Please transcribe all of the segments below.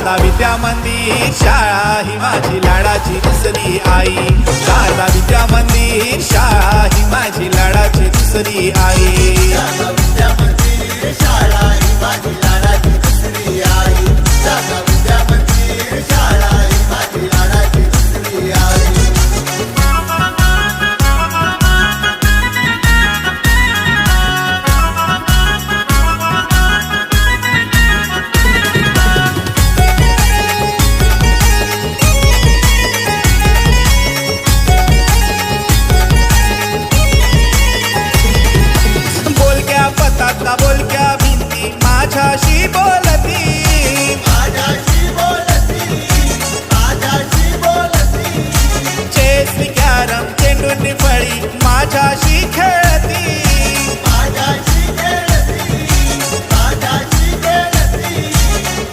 शारदा विद्या मंदिर शाळा ही माझी लाडाची दुसरी आई. शारदा विद्या मंदिर शाळा ही माझी लाडाची दुसरी आई. शारदा विद्या मंदिर शाळा ही माझी लाडाची दुसरी आई. शारदा विद्या मंदिर शाळा ही माझी लाडाची दुसरी आई. बोलक्या भिंती माझ्याशी बोलती. माझ्याशी बोलती. माझ्याशी बोलती. चेस कॅरम चेंडूंनी फळी माझ्याशी खेळती. माझ्याशी खेळती. माझ्याशी खेळती.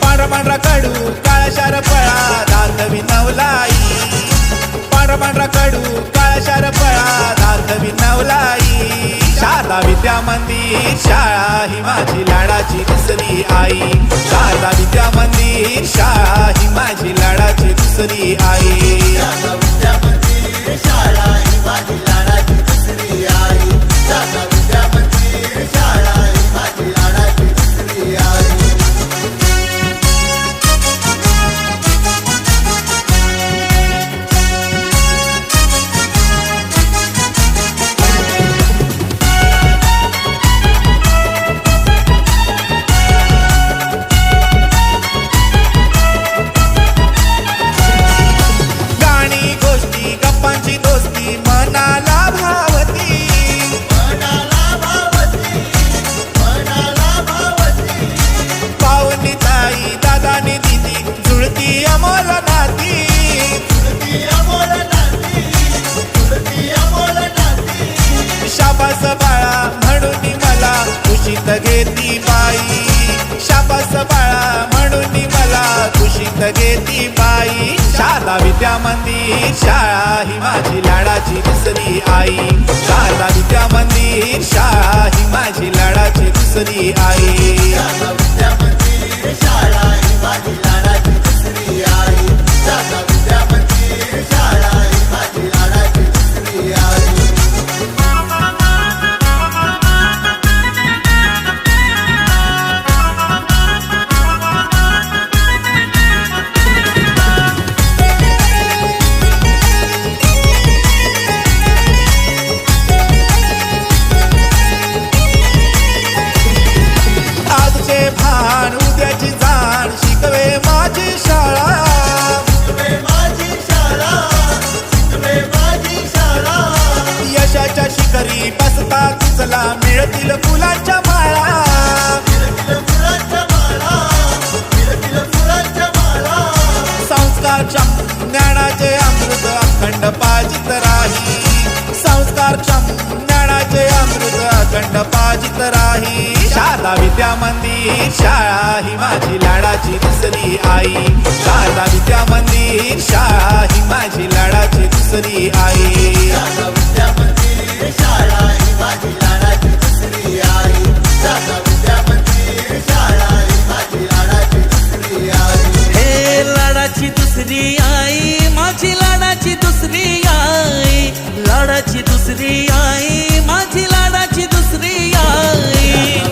पांढरा कडू काळशार फळा दाखवी नवलाई. पांढरा कडू काळशार फळा दाखवी नवलाई. शारदा विद्या मंदिर शाळा ही माझी लाडाची दुसरी आई. शारदा विद्या मंदिर शाळा ही माझी लाडाची दुसरी आई. शारदा विद्या मंदिर शाळा ही माझी लाडाची दुसरी आई. शारदा विद्या मंदिर शाळा ही माझी लाडाची दुसरी आई. शाबास बाळा म्हणून मला खुशीत घेती बाई. शाबास बाळा म्हणून मला खुशीत घेती बाई. शारदा विद्या मंदिर शाळा ही माझी लाडाची दुसरी आई. शारदा विद्या मंदिर शाळा ही माझी लाडाची दुसरी आई. शारदा विद्या मंदिर शाळा ही माझी लाडाची दुसरी आई. शारदा विद्या मंदिर शाळा ही माझी लाडाची दुसरी आई. आजचे भान उद्याची जाण शिकवे माझी शाळा. शिकवे माझी शाळा. शिकवे माझी शाळा. यशाच्या शिखरी बसता तुझला मिळतील फुलांच्या माळा. मिळतील फुलांच्या माळा. मिळतील फुलांच्या माळा. संस्कारक्षम ज्ञानाचे अमृत अखंड पाजित राही. संस्कारक्षम ज्ञानाचे अमृत अखंड पाजित राही. शारदा विद्या मंदिर शाळा ही माझी लाडाची दुसरी आई. शारदा विद्या मंदिर शाळा ही माझी लाडाची दुसरी आई. शारदा विद्या मंदिर शाळा ही माझी लाडाची दुसरी आई. शारदा विद्या मंदिर शाळा ही माझी लाडाची दुसरी आई. हे लाडाची दुसरी आई माझी लाडाची दुसरी आई. लाडाची दुसरी आई माझी लाडाची दुसरी आई.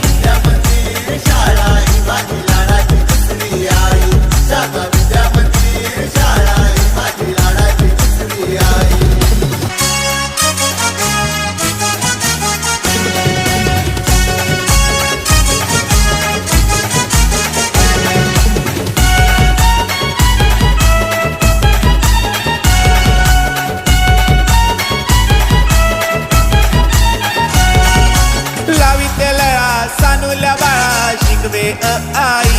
विद्या मंदिर शाळा ही माझी लाडाची दुसरी आई. शारदा विद्या मंदिर शाळा ही माझी लाडाची दुसरी आई. लाविते लळा सानुल्या बाळा शिकवे आई.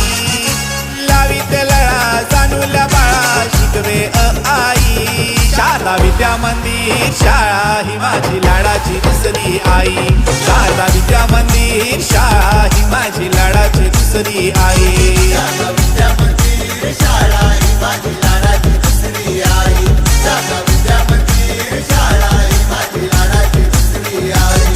लाविते लळा सानुल्या बाळा शिकवे आई. शारदा विद्या मंदिर शाळा ही माझी लाडाची दुसरी आई. शारदा विद्या मंदिर शाळा ही माझी लाडाची दुसरी आई. शारदा विद्या मंदिर शाळा ही माझी लाडाची दुसरी आई. शारदा विद्या मंदिर शाळा ही माझी लाडाची दुसरी आई.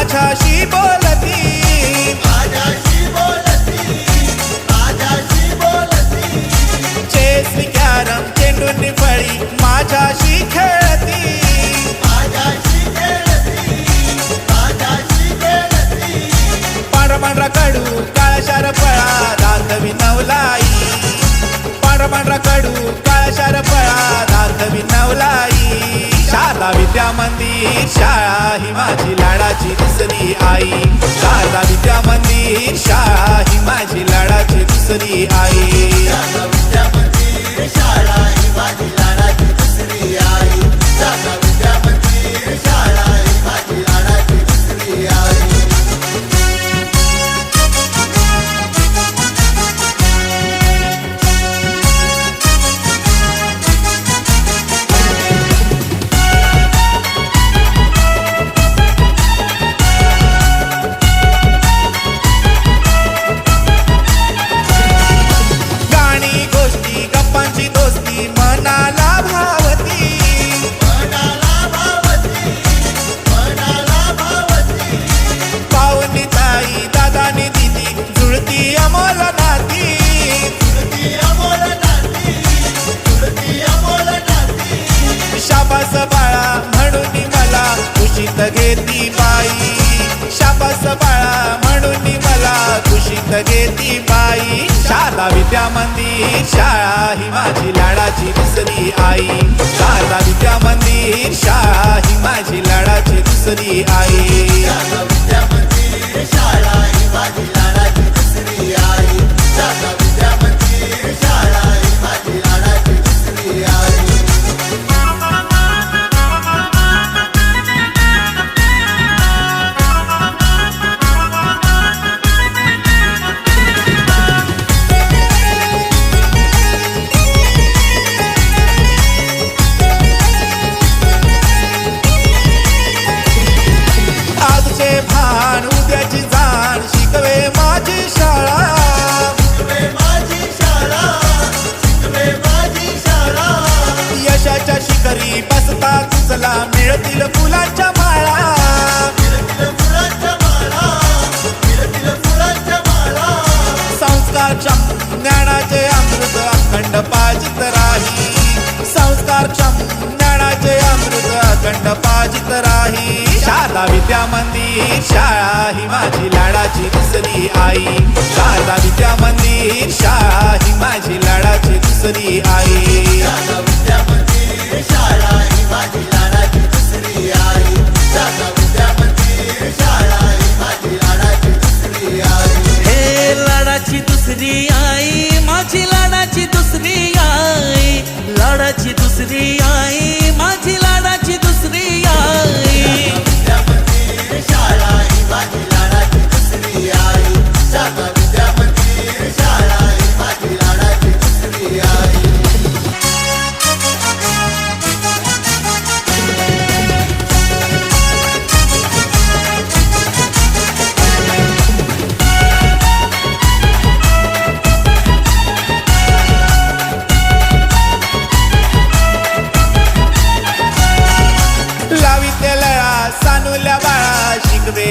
माझ्याशी बोलती माझ्याशी बोलती माझ्याशी बोलती चेस कॅरम चेंडूंनी फळी माझ्याशी खेळती माझ्याशी खेळती माझ्याशी खेळती पांढरा कडू काळशार फळा दाखवी नवलाई पांढरा कडू काळशार फळा दाखवी नवलाई शारदा विद्या मंदिर शाळा ही माझी लाडाची दुसरी आई शारदा विद्या मंदिर शाळा ही माझी लाडाची दुसरी आई शारदा विद्या मंदिर शाळा ही माझी लाडाची दुसरी आई शारदा विद्या मंदिर शाळा ही माझी लाडाची दुसरी आई गाणी गोष्टी गप्पांची दोस्ती मनाला भावती मनाला भावती मनाला भावती पावनी ताई दादानी दिदी जुळती अमोल नाती तुरती अमोल नाती तुरती अमोल नाती शाबास बाळा म्हणून मला कुशीत घेती बाई शाबास बाळा म्हणून मला कुशीत घेती बाई शारदा विद्या मंदिर शाळा ही माझी लाडाची दुसरी आई शारदा विद्या मंदिर शाळा ही माझी लाडाची दुसरी आई शारदा विद्या मंदिर शाळा ही माझी लाडाची दुसरी आई शारदा विद्या मंदिर शाळा ही माझी लाडाची दुसरी आई आजचे भान उद्याची जाण शिकवे माझी शाळा शिकवे माझी शाळा शिकवे माझी शाळा यशाच्या शिखरी बसता तुझला मिळतील फुलांच्या माळा मिळतील फुलांच्या माळा मिळतील फुलांच्या माळा संस्कारक्षम ज्ञानाचे अमृत अखंड पाजित राही संस्कारक्षम ज्ञानाचे अमृत अखंड पाजित राही शारदा विद्या मंदिर शाळा ही माझी लाडाची दुसरी आई शारदा विद्या मंदिर शाळा ही माझी लाडाची दुसरी आई शारदा विद्या मंदिर शाळा ही माझी लाडाची दुसरी आई शारदा विद्या मंदिर शाळा ही माझी लाडाची दुसरी आई हे लाडाची दुसरी आई माझी लाडाची दुसरी आई लाडाची दुसरी आई माझी लाडाची दुसरी आई विद्या मंदिर शाळा ही माझी लाडाची दुसरी आई शारदा विद्या मंदिर शाळा ही माझी लाडाची दुसरी आई लाविते लळा सानुल्या बाळा शिकवे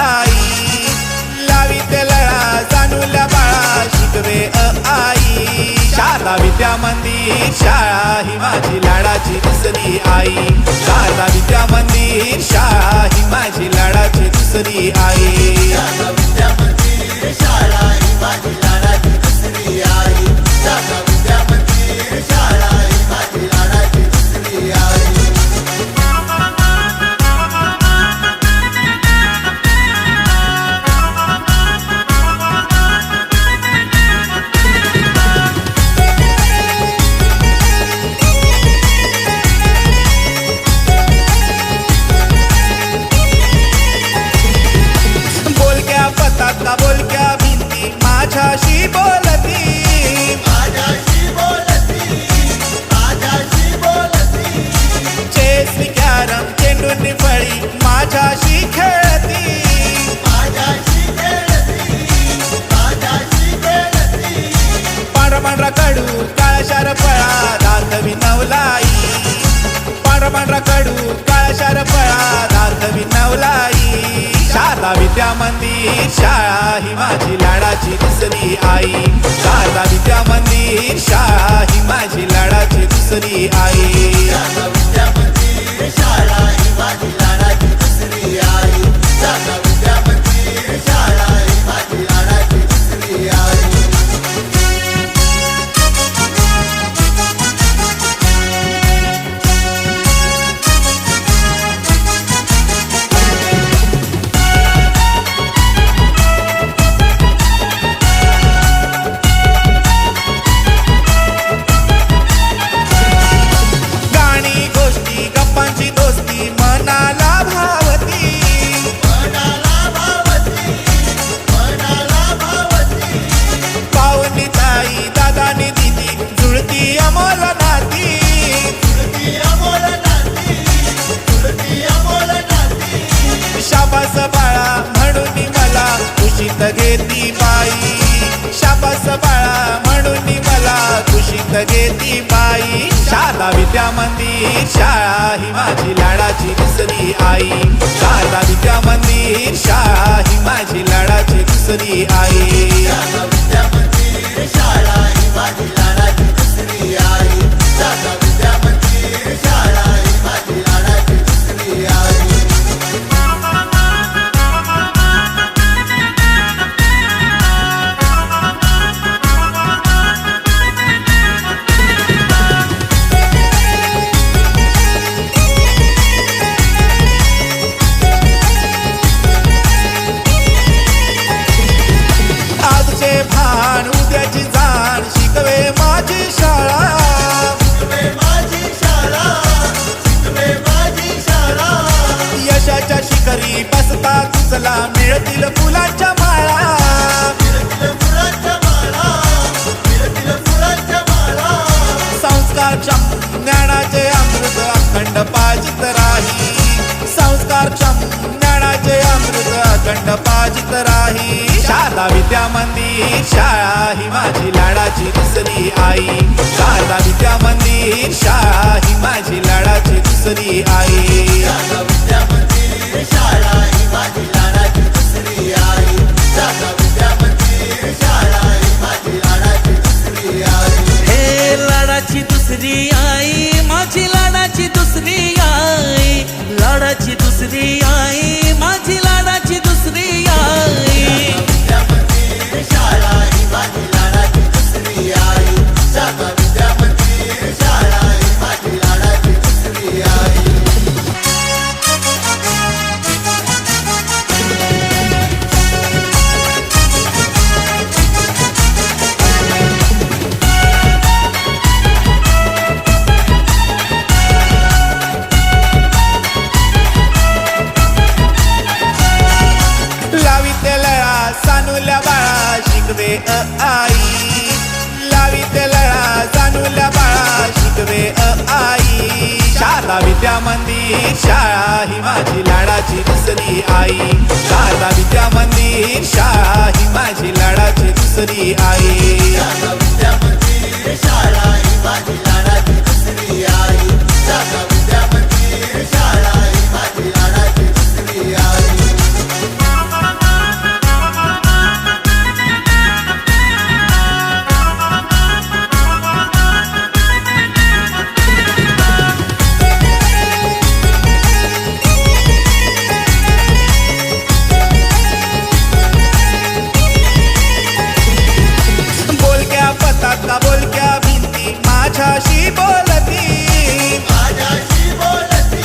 आई लाविते लळा सानुल्या बाळा शिकवे आई शारदा विद्या मंदिर शाळा ही माझी लाडाची दुसरी आई शारदा विद्या मंदिर शाळा ही माझी लाडाची दुसरी आई शारदा विद्या मंदिर शाळा ही माझी लाडाची दुसरी आई शारदा विद्या मंदिर शाळा ही माझी लाडाची दुसरी आई बोलक्या पताका बोलक्या भिंती माझ्याशी बोलती माझ्याशी बोलती माझ्याशी बोलती चेस कॅरम चेंडूंनी फळी माझ्याशी खेळती माझ्याशी खेळती माझ्याशी खेळती पांढरा कडू काळशार फळा दाखवी नवलाई पांढरा कडू काळशार फळा दाखवी नवलाई मंदिर शाळा ही माझी लाडाची दुसरी आई. शारदा विद्या मंदिर शाळा ही माझी लाडाची दुसरी आई. शारदा विद्या मंदिर शाळा ही माझी लाडाची दुसरी आई. शारदा विद्या मंदिर शाळा ही माझी लाडाची दुसरी आई. गाणी गोष्टी गप्पांची दोस्ती मनाला भावती. मनाला भावती, मनाला भावती. पावनी ताई दादानी दिदी जुळती अमोल नाती. तुळती अमोल नाती, तुळती अमोल नाती. शाबास बाळा म्हणून मला कुशीत घेती बाई. शाबास बाळा म्हणून मला कुशीत घेती बाई. शारदा विद्या मंदिर शाळा ही माझी लाडाची दुसरी आई. शारदा विद्या मंदिर शाळा ही माझी लाडाची दुसरी आई. शारदा विद्या मंदिर शाळा ही माझी लाडाची दुसरी आई. शारदा विद्या मंदिर शाळा ही माझी लाडाची दुसरी आई. आजचे भान उद्याची जाण शिकवे माझी शाळा. शिकवे माझी शाळा, शिकवे माझी शाळा. यशाच्या शिखरी बसता तुझला मिळतील फुलांच्या माळा. मिळतील फुलांच्या माळा, मिळतील फुलांच्या माळा. संस्कारच्या ज्ञानाचे अमृत अखंड पाजित राही. संस्कारच्या ज्ञानाचे अमृत अखंड पाजित राही. शारदा विद्या मंदिर शाळा ही माझी लाडाची दुसरी आई. शारदा विद्या मंदिर शाळा ही माझी लाडाची दुसरी आई. शारदा विद्या मंदिर शाळा ही माझी लाडाची दुसरी आई. शारदा विद्या मंदिर शाळा ही माझी लाडाची दुसरी आई. हे लाडाची दुसरी आई, माझी लाडाची दुसरी आई. लाडाची दुसरी आई, माझी लाडाची दुसरी आई. विद्या मंदिर शाळा ही माझी लाडाची दुसरी आई. शारदा विद्या मंदिर शाळा ही माझी लाडाची दुसरी आई. लाविते लळा सानुल्या बाळा शिकवे आई. लाविते लळा सानुल्या बाळा शिकवे आई. शारदा विद्या मंदिर शाळा ही माझी लाडाची दुसरी आई. शारदा विद्या मंदिर शाळा ही माझी लाडाची दुसरी आई. शारदा विद्या मंदिर शाळा ही माझी लाडाची दुसरी आई. शारदा विद्या मंदिर शाळा ही माझी लाडाची दुसरी आई. बोलक्या पताका बोलक्या भिंती माझ्याशी बोलती. माझ्याशी बोलती,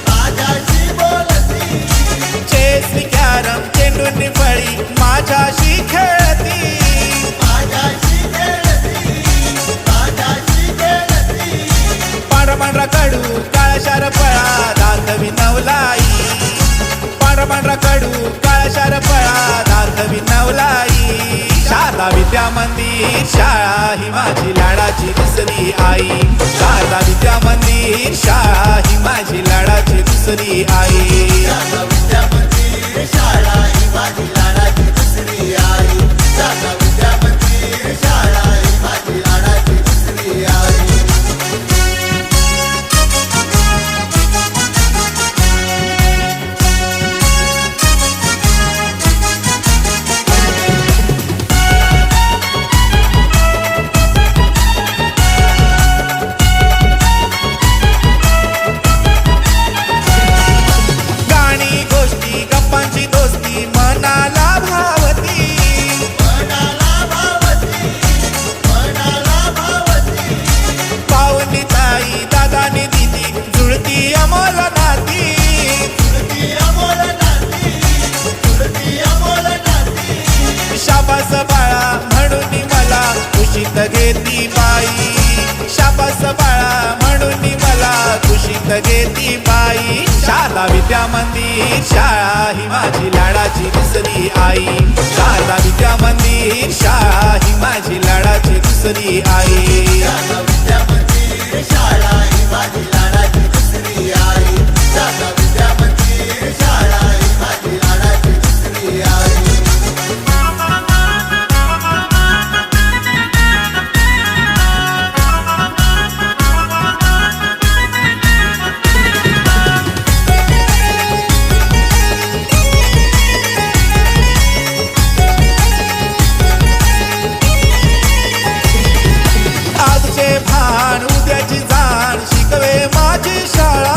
माझ्याशी बोलती. चेस कॅरम चेंडून फळी माझ्याशी खेळती. माझ्याशी खेळती, माझ्याशी खेळती. पांढरा पांढरा कडू काळा शार फळा दाखवी नवलाई. पांढरा पांढरा कडू काळा शार फळा दाखवी नवलाई. शारदा विद्या मंदिर शाळा ही माझी लाडाची दुसरी आई. शारदा विद्या मंदिर शाळा ही माझी लाडाची दुसरी आई. शारदा विद्या मंदिर शाळा ही माझी लाडाची दुसरी आई. शारदा विद्या मंदिर शाळा ही माझी लाडाची दुसरी आई. शारदा विद्या मंदिर शाळा ही माझी लाडाची दुसरी आई. शारदा विद्या मंदिर शाळा ही माझी लाडाची दुसरी आई. शारदा विद्या मंदिर शाळा ही माझी लाडाची दुसरी आई. शारदा विद्या मंदिर शाळा ही माझी लाडाची दुसरी आई. आजचे भान उद्याची जाण शिकवे माझी शाळा.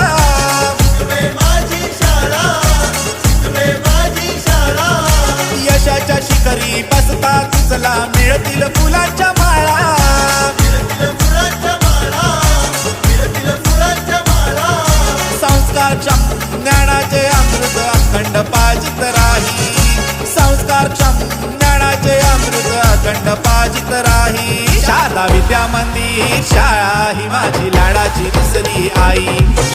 शिकवे माझी शाळा, शिकवे माझी शाळा. यशाच्या शिखरी बसता तुझला मिळतील फुलांच्या माळा. मिळतील फुलांच्या माळा, मिळतील फुलांच्या माळा. संस्कारक्षम ज्ञानाचे अमृत अखंड पाजित राही. संस्कारक्षम ज्ञानाचे अमृत अखंड पाजित राही. शारदा विद्या मंदिर शाळा ही माझी लाडाची दुसरी आई.